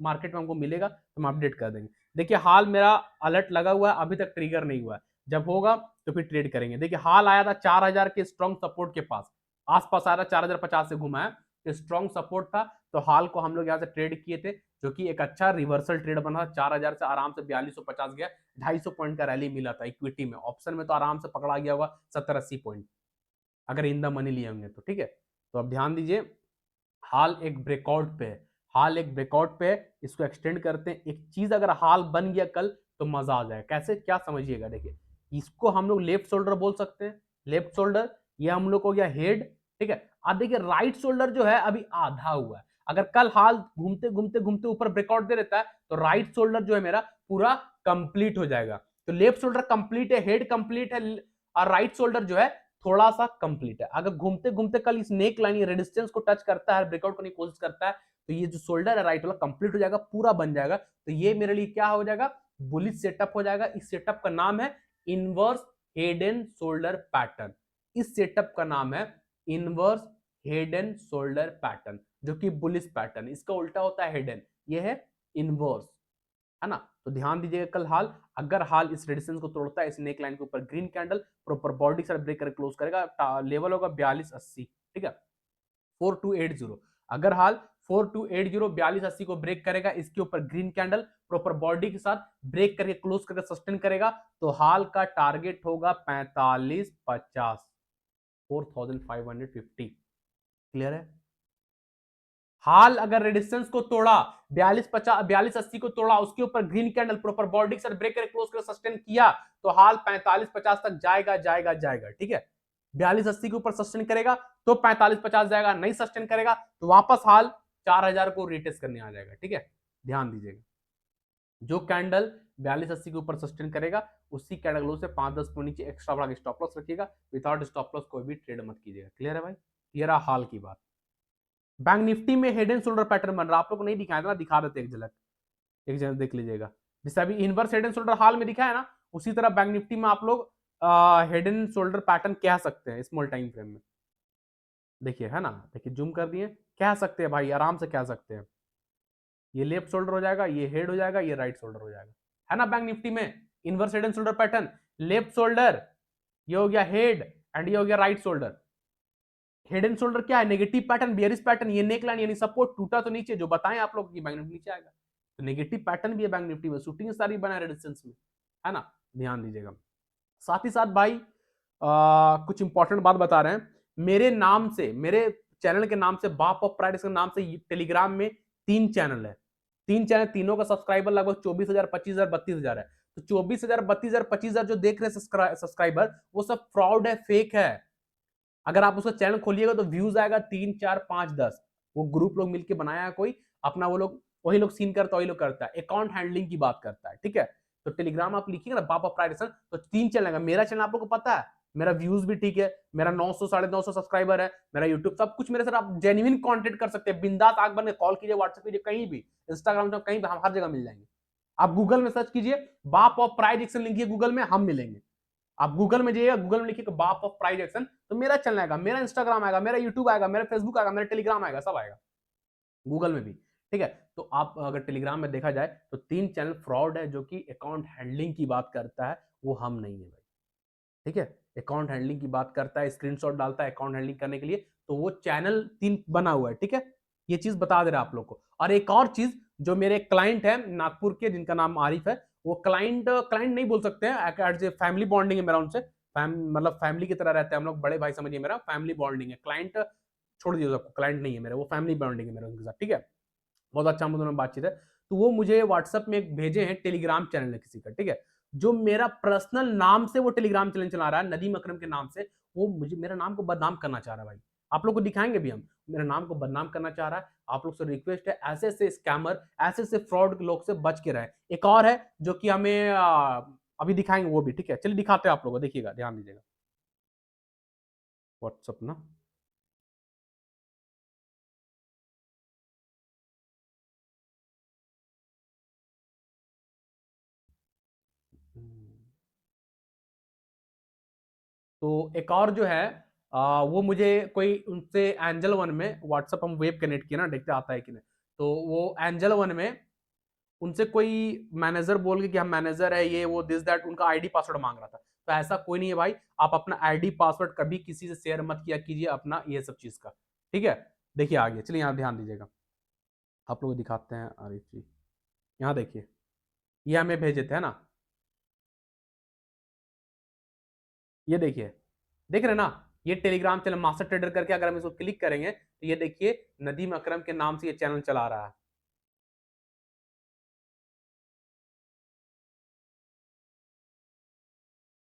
मार्केट में हमको मिलेगा तो हम अपडेट कर देंगे। देखिए हाल मेरा अलर्ट लगा हुआ है, अभी तक ट्रिगर नहीं हुआ है, जब होगा तो फिर ट्रेड करेंगे। देखिए हाल आया था 4,000 के स्ट्रॉन्ग सपोर्ट के पास, आसपास आया था 4,050 से घुमा है, स्ट्रॉन्ग सपोर्ट था, तो हाल को हम लोग यहाँ से ट्रेड किए थे, जो कि एक अच्छा रिवर्सल ट्रेड बना। 4,000 से आराम से 4250 गया, 250 पॉइंट का रैली मिला था इक्विटी में। ऑप्शन में तो आराम से पकड़ा गया होगा 70-80 पॉइंट अगर इन द मनी लिए होंगे तो, ठीक है। तो अब ध्यान दीजिए, हाल एक ब्रेकआउट पे है, हाल एक ब्रेकआउट पे है, इसको एक्सटेंड करते हैं। एक चीज अगर हाल बन गया कल तो मजा आ जाए, कैसे क्या समझिएगा। देखिए इसको हम लोग लेफ्ट शोल्डर बोल सकते हैं, लेफ्ट शोल्डर, ये हम लोग हो गया हेड, ठीक है। अब देखिए राइट शोल्डर जो है अभी आधा हुआ है, अगर कल हाल घूमते घूमते घूमते ऊपर ब्रेकआउट दे देता है तो राइट शोल्डर जो है मेरा पूरा कंप्लीट हो जाएगा। तो लेफ्ट शोल्डर कंप्लीट है, हेड कंप्लीट है, और राइट शोल्डर जो है थोड़ा सा कंप्लीट है। अगर घूमते घूमते कल इस नेक लाइन रेजिस्टेंस को टच करता है, ब्रेकआउट करने की कोशिश करता है, तो ये जो शोल्डर है राइट वाला कंप्लीट हो जाएगा, पूरा बन जाएगा। तो ये मेरे लिए क्या हो जाएगा, बुलिश सेटअप हो जाएगा। इस सेटअप का नाम है inverse head and shoulder pattern. इस सेटअप का नाम है inverse head and shoulder pattern, जो कि बुलिश पैटर्न, इसका उल्टा होता है हेड एंड, ये है इनवर्स, है ना। तो ध्यान दीजिएगा कल हाल, अगर हाल इस रेजिस्टेंस को तोड़ता है, इस नेक लाइन के ऊपर ग्रीन कैंडल प्रॉपर बॉडी के साथ ब्रेक करके क्लोज करेगा, लेवल होगा 4280, ठीक है, 4280। अगर हाल 4280 4280 को ब्रेक करेगा, इसके ऊपर ग्रीन कैंडल प्रॉपर बॉडी के साथ ब्रेक करके क्लोज करके सस्टेन करेगा, तो हाल का टारगेट होगा 4550, 4550। क्लियर है। हाल अगर रेजिस्टेंस को तोड़ा, 4280 को तोड़ा, उसके ऊपर ग्रीन कैंडल प्रॉपर बॉडी के साथ ब्रेक करके क्लोज कर सस्टेन किया, तो हाल 4550 तक जाएगा जाएगा जाएगा, ठीक है। 4280 के ऊपर सस्टेन करेगा तो 4550 जाएगा, नहीं सस्टेन करेगा तो वापस हाल 4000 को रिटेस्ट करने आ जाएगा, ठीक है। ध्यान दीजिएगा, जो कैंडल 4280 के ऊपर सस्टेन करेगा उसी कैंडल से 5-10 पॉइंट नीचे एक्स्ट्रा बढ़ा के स्टॉप लॉस रखिएगा। विदाउट स्टॉप लॉस कोई भी ट्रेड मत कीजिएगा। क्लियर है भाई, क्लियर है हाल की बात। बैंक निफ्टी में हेड एंड शोल्डर पैटर्न बन रहा है, आप लोग को नहीं दिखाया था ना, दिखा देते एक झलक, एक झलक देख लीजिएगा। जैसे अभी इनवर्स हेड एंड शोल्डर हाल में दिखा है ना, उसी तरह बैंक निफ्टी में आप लोग हेड एंड शोल्डर पैटर्न कह सकते हैं स्मॉल टाइम फ्रेम में। देखिए है ना, देखिए जूम कर दिए, कह सकते हैं भाई, आराम से कह सकते हैं। ये लेफ्ट शोल्डर हो जाएगा, ये हेड हो जाएगा, ये राइट शोल्डर हो जाएगा, है ना। बैंक निफ्टी में inverse head and shoulder pattern, left shoulder, ये हो गया हेड, एंड ये हो गया right shoulder. Head and shoulder क्या है, नेगेटिव पैटर्न, बियरिश पैटर्न, ये नेक लाइन यानी सपोर्ट टूटा तो नीचे, जो बताएं आप लोग कि बैंक निफ्टी नीचे आएगा, तो नेगेटिव पैटर्न भी है बैंक निफ्टी में, शूटिंग सारी बना है रेजिस्टेंस में, है ना। ध्यान दीजिएगा। साथ ही साथ भाई कुछ इंपॉर्टेंट बात बता रहे हैं, मेरे नाम से, मेरे चैनल के नाम से, बाप ऑफ प्राइड के नाम से टेलीग्राम में 3 चैनल है, 3 चैनल, तीनों का सब्सक्राइबर लगभग 24,000 25,000 32,000 है। तो 24,000 32,000 25,000 जो देख रहे हैं सब्सक्राइबर, वो सब फ्रॉड है, फेक है। अगर आप उसका चैनल खोलिएगा तो व्यूज आएगा 3 4 5 10, वो ग्रुप लोग मिलकर बनाया है कोई अपना, वो लोग वही लोग सीन करता है, वही लोग करता है, अकाउंट हैंडलिंग की बात करता है, ठीक है। तो टेलीग्राम आप लिखिएगा ना बाबा प्राइडेशन, तो 3 चैनल है। मेरा चैनल आप लोग को पता है, मेरा व्यूज भी ठीक है, मेरा 900 950 सब्सक्राइबर है, मेरा यूट्यूब सब कुछ मेरे साथ, आप जेन्युइन कंटेंट कर सकते हैं, बिंदास आग बन के कॉल कीजिए, व्हाट्सएप कीजिए, कहीं भी, इंस्टाग्राम पे कहीं भी, हम हर जगह मिल जाएंगे। आप गूगल में सर्च कीजिए बाप ऑफ प्राइड एक्शन, लिखिए गूगल में, हम मिलेंगे। आप गूगल में जाइएगा, गूगल में लिखिएगा बाप ऑफ प्राइज एक्शन, तो मेरा चैनल आएगा, मेरा इंस्टाग्राम आएगा, मेरा यूट्यूब आएगा, मेरा फेसबुक आएगा, मेरा टेलीग्राम आएगा, सब आएगा गूगल में भी। ठीक है, तो आप अगर टेलीग्राम में देखा जाए तो 3 चैनल फ्रॉड है जो कि अकाउंट हैंडलिंग की बात करता है, वो हम नहीं है भाई। ठीक है, अकाउंट हैंडलिंग की बात करता है, स्क्रीनशॉट डालता है अकाउंट हैंडलिंग करने के लिए, तो वो चैनल 3 बना हुआ है। ठीक है, ये चीज बता दे रहा आप लोग को। और एक और चीज, जो मेरे क्लाइंट है नागपुर के जिनका नाम आरिफ है, वो क्लाइंट क्लाइंट नहीं बोल सकते हैं, फैमिली बॉन्डिंग है मेरा उनसे, मतलब फैमिली की तरह रहते हैं हम लोग, बड़े भाई समझिए, मेरा फैमिली बॉन्डिंग है। क्लाइंट छोड़ दीजिए, आपको क्लाइंट नहीं है मेरा, वो फैमिली बॉन्डिंग है मेरा उनके साथ। ठीक है, बहुत अच्छा हम दोनों में बातचीत है। तो वो मुझे व्हाट्सएप में एक भेजे हैं, टेलीग्राम चैनल है किसी का। ठीक है, जो मेरा पर्सनल नाम से वो टेलीग्राम चैनल चला रहा है, नदीम अकरम के नाम से, वो मुझे मेरा नाम को बदनाम करना चाह रहा है भाई। आप लोग को दिखाएंगे भी हम, मेरे नाम को बदनाम करना चाह रहा है। आप लोग से रिक्वेस्ट है, ऐसे ऐसे स्कैमर, ऐसे ऐसे फ्रॉड लोग से बच के रहे। एक और है जो कि हमें अभी दिखाएंगे वो भी। ठीक है, चलिए दिखाते हैं आप लोगों को, देखिएगा, ध्यान दीजिएगा। व्हाट्सएप ना, तो एक और जो है वो मुझे कोई उनसे एंजल वन में, व्हाट्सएप हम वेब कनेक्ट किया ना, देखते आता है कि नहीं। तो वो एंजल वन में उनसे कोई मैनेजर बोल के कि हम मैनेजर है, ये वो दिस दैट, उनका आईडी पासवर्ड मांग रहा था। तो ऐसा कोई नहीं है भाई, आप अपना आईडी पासवर्ड कभी किसी से शेयर मत किया कीजिए अपना, ये सब चीज का। ठीक है, देखिए आगे चलिए, यहाँ ध्यान दीजिएगा, आप लोग को दिखाते हैं आरिफ जी। यहाँ देखिए, ये हमें भेजे थे, है ना, ये देखिए, देख रहे हैं ना, ये टेलीग्राम चैनल मास्टर ट्रेडर करके, अगर हम इसको क्लिक करेंगे तो ये देखिए नदीम अकरम के नाम से ये चैनल चला रहा है।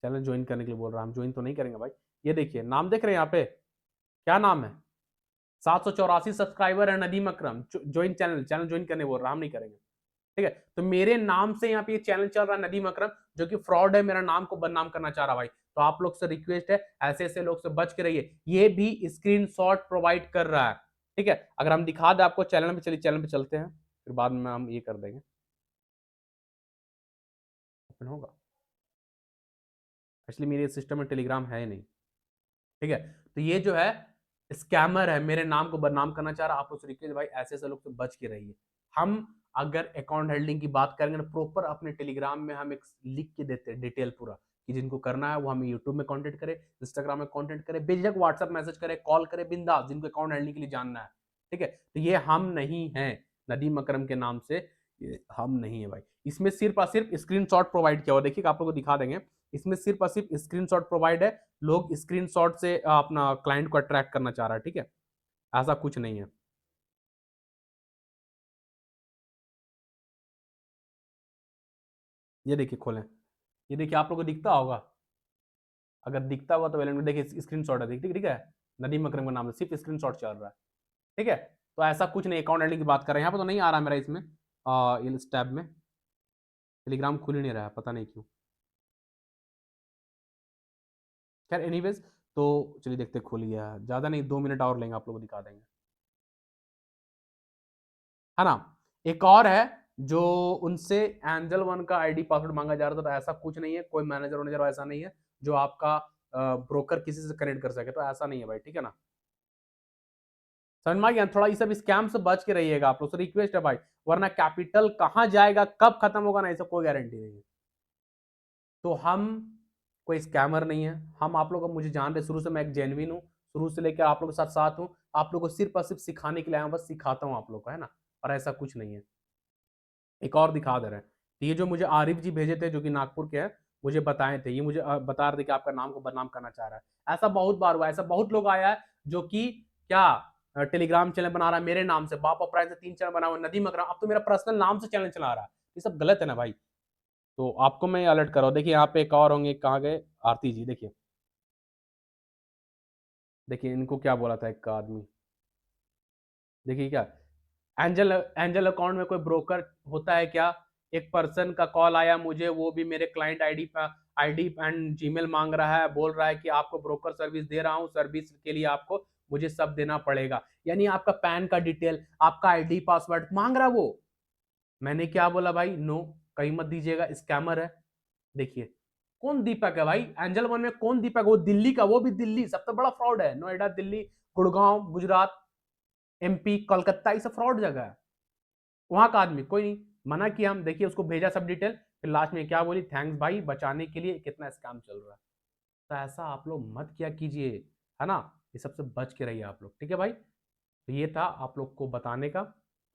चैनल ज्वाइन करने के लिए बोल रहा है, हम ज्वाइन तो नहीं करेंगे भाई। ये देखिए नाम देख रहे हैं यहाँ पे, क्या नाम है, 784 सब्सक्राइबर है नदीम अकरम, ज्वाइन चैनल, चैनल ज्वाइन करने बोल रहा है, हम नहीं करेंगे। ठीक है, तो मेरे नाम से यहाँ पे ये चैनल चल रहा है नदीम अकरम, जो कि फ्रॉड है, मेरा नाम को बदनाम करना चाह रहा भाई। तो आप लोग से रिक्वेस्ट है, ऐसे ऐसे लोग से बच के रहिए। ये भी स्क्रीनशॉट प्रोवाइड कर रहा है। ठीक है, अगर हम दिखा दे आपको चैनल में, चलिए चैनल पे चलते हैं, फिर बाद में हम ये कर देंगे, ओपन होगा। एक्चुअली मेरे सिस्टम में टेलीग्राम है ही नहीं। ठीक है, तो ये जो है स्कैमर है, मेरे नाम को बदनाम करना चाह रहा। आप उस तरीके से भाई ऐसे ऐसे लोग से बच के रहिए। हम अगर अकाउंट हेल्डिंग की बात करेंगे ना, प्रॉपर अपने टेलीग्राम में हम एक लिख के देते हैं डिटेल पूरा, कि जिनको करना है वो हमें यूट्यूब में कांटेक्ट करे, इंस्टाग्राम में कांटेक्ट करे, बेझिझक व्हाट्सएप मैसेज करे, कॉल करे, बिंदास, जिनको अकाउंट हेल्डिंग के लिए जानना है। ठीक है, तो ये हम नहीं है, नदीम अकरम के नाम से ये हम नहीं है भाई। इसमें सिर्फ और सिर्फ स्क्रीनशॉट प्रोवाइड किया हुआ, देखिए आप लोग को दिखा देंगे, इसमें सिर्फ और सिर्फ स्क्रीनशॉट प्रोवाइड है। लोग स्क्रीनशॉट से अपना क्लाइंट को अट्रैक्ट करना चाह रहा है। ठीक है, ऐसा कुछ नहीं है। ये देखिए खोलें, ये देखिए आप लोगों को दिखता होगा, अगर दिखता हुआ तो वैलेंट देखिए स्क्रीनशॉट है, ठीक ठीक है, नदीम अकरम का नाम से सिर्फ स्क्रीनशॉट चल रहा है। ठीक है, तो ऐसा कुछ नहीं, अकाउंट आईडी की बात कर रहे हैं, यहाँ पर तो नहीं आ रहा मेरा इसमें, इस टैब में टेलीग्राम खुल ही नहीं रहा है, पता नहीं क्यों। खैर एनीवेज, तो चलिए देखते, खुल गया, ज़्यादा नहीं, 2 मिनट और लेंगे, आप लोग को दिखा देंगे, है ना। एक और है जो उनसे एंजल वन का आईडी पासवर्ड मांगा जा रहा था, तो ऐसा कुछ नहीं है, कोई मैनेजर वैनेजर ऐसा नहीं है जो आपका ब्रोकर किसी से कनेक्ट कर सके, तो ऐसा नहीं है भाई। ठीक है ना, समझ में आ गया, थोड़ा ये सब स्कैम से बच के रहिएगा, आप लोग से रिक्वेस्ट है भाई, वरना कैपिटल कहां जाएगा, कब खत्म होगा ना, ऐसा कोई गारंटी नहीं है। तो हम कोई स्कैमर नहीं है, हम आप लोग, मुझे जान रहे, शुरू से मैं एक जेन्युइन हूँ, शुरू से लेकर आप लोग के साथ साथ हूँ, आप लोग को सिर्फ और सिर्फ सिखाने के लिए आया, बस सिखाता हूँ आप लोग को, है ना, और ऐसा कुछ नहीं है। एक और दिखा दे रहे हैं, तो ये जो मुझे आरिफ जी भेजे थे, जो कि नागपुर के हैं, मुझे बताए थे, ये मुझे बता रहे थे कि आपका नाम को बदनाम करना चाह रहा है। ऐसा बहुत बार हुआ, ऐसा बहुत लोग आया है जो कि क्या टेलीग्राम चैनल बना रहा है मेरे नाम से, बाप ऑफ प्राइज से 3 चैनल बना हुआ, नदीम अकरम, अब तो मेरा पर्सनल नाम से चैनल चला रहा है। ये सब गलत है ना भाई, तो आपको मैं अलर्ट कर रहा हूँ। देखिए यहाँ पे एक और होंगे, कहाँ गए, आरती जी, देखिए देखिए इनको क्या बोला था एक आदमी, देखिए क्या, एंजल एंजल अकाउंट में कोई ब्रोकर होता है क्या, एक पर्सन का कॉल आया मुझे, वो भी मेरे क्लाइंट आईडी एंड जीमेल मांग रहा है, बोल रहा है कि आपको ब्रोकर सर्विस दे रहा हूं, सर्विस के लिए आपको मुझे सब देना पड़ेगा, यानी आपका पैन का डिटेल, आपका आईडी पासवर्ड मांग रहा है वो। मैंने क्या बोला भाई, नो, कहीं मत दीजिएगा, स्कैमर है। देखिए कौन दीपक है भाई? एंजल वन में कौन दीपक? वो दिल्ली का, वो भी दिल्ली सबसे बड़ा फ्रॉड है। नोएडा, दिल्ली, गुड़गांव, गुजरात, एमपी, कोलकाता, ये सब फ्रॉड जगह है। वहां का आदमी कोई नहीं, मना किया हम, देखिए उसको भेजा सब डिटेल, फिर लास्ट में क्या बोली, थैंक्स भाई बचाने के लिए, कितना स्कैम चल रहा है। तो ऐसा आप लोग मत किया कीजिए, है ना? ये सबसे बच के रहिए आप लोग, ठीक है भाई? तो ये था आप लोग को बताने का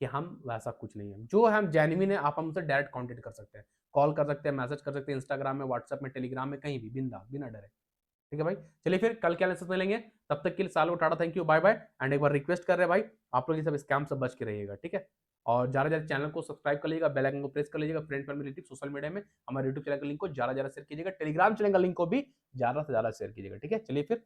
कि हम वैसा कुछ नहीं है, जो है हम जेन्युइन है। आप हमसे डायरेक्ट कांटेक्ट कर सकते हैं, कॉल कर सकते हैं, मैसेज कर सकते हैं, इंस्टाग्राम में, व्हाट्सएप में, टेलीग्राम में, कहीं भी बिंदास, बिना डरे। ठीक है भाई, चलिए फिर कल के एनालिसिस में मिलेंगे। तब तक के लिए सालों tata, thank you, bye bye. And एक बार रिक्वेस्ट कर रहे हैं भाई, आप लोग ये सब स्कैम से बच के रहिएगा, ठीक है? और ज्यादा ज्यादा चैनल को सब्सक्राइब कर लीजिएगा, बेल आइकन को प्रेस कर लीजिएगा, friend family relative social media में हमारे यूट्यूब चैनल के लिंक को ज्यादा ज्यादा शेयर कीजिएगा, टेलीग्राम चैनल का लिंक को भी ज्यादा से ज्यादा शेयर कीजिएगा, ठीक है? चलिए फिर